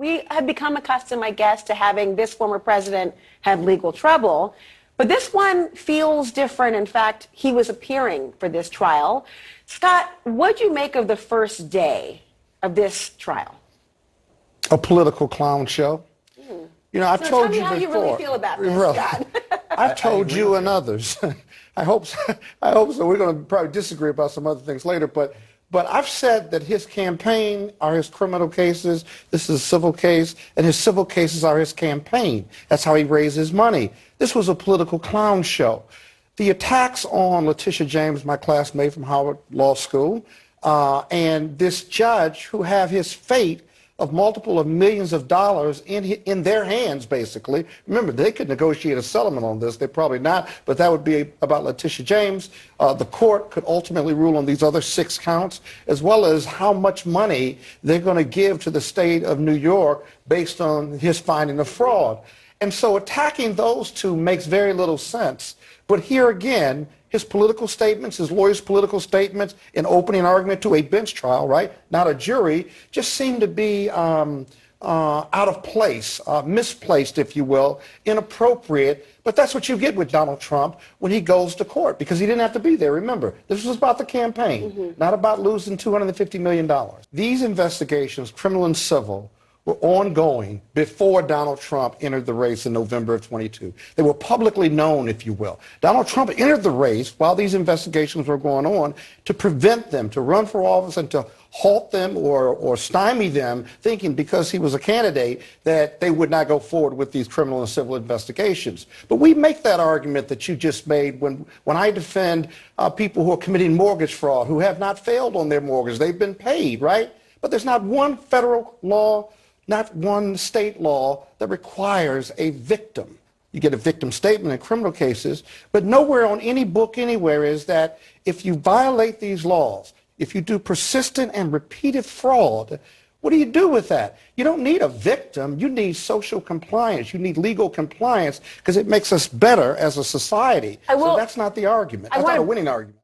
we have become accustomed, I guess, to having this former president have legal trouble. But this one feels different. In fact, he was appearing for this trial. Scott, what'd you make of the first day of this trial? A political clown show. You know, I've told you before. Tell me how you really feel about this, Scott. I've told you and others. I hope so. We're going to probably disagree about some other things later, but I've said that his campaign are his criminal cases. This is a civil case, and his civil cases are his campaign. That's how he raises money. This was a political clown show. The attacks on Letitia James, my classmate from Howard Law School, and this judge who have his fate of multiple of millions of dollars in their hands, basically. Remember, they could negotiate a settlement on this. They're probably not, but that would be about Letitia James. The court could ultimately rule on these other 6 counts, as well as how much money they're going to give to the state of New York based on his finding of fraud. And so attacking those two makes very little sense. But here again, his political statements, his lawyer's political statements in opening argument to a bench trial, right, not a jury, just seem to be out of place, misplaced, if you will, inappropriate. But that's what you get with Donald Trump when he goes to court, because he didn't have to be there. Remember, this was about the campaign, not about losing $250 million. These investigations, criminal and civil, were ongoing before Donald Trump entered the race in November of 22. They were publicly known, if you will. Donald Trump entered the race while these investigations were going on to prevent them, to run for office and to halt them or stymie them, thinking because he was a candidate that they would not go forward with these criminal and civil investigations. But we make that argument that you just made when I defend people who are committing mortgage fraud, who have not failed on their mortgage. They've been paid, right? But there's not one federal law, not one state law that requires a victim. You get a victim statement in criminal cases, but nowhere on any book anywhere is that if you violate these laws, if you do persistent and repeated fraud, what do you do with that? You don't need a victim. You need social compliance. You need legal compliance because it makes us better as a society. So that's not the argument. That's not a winning argument.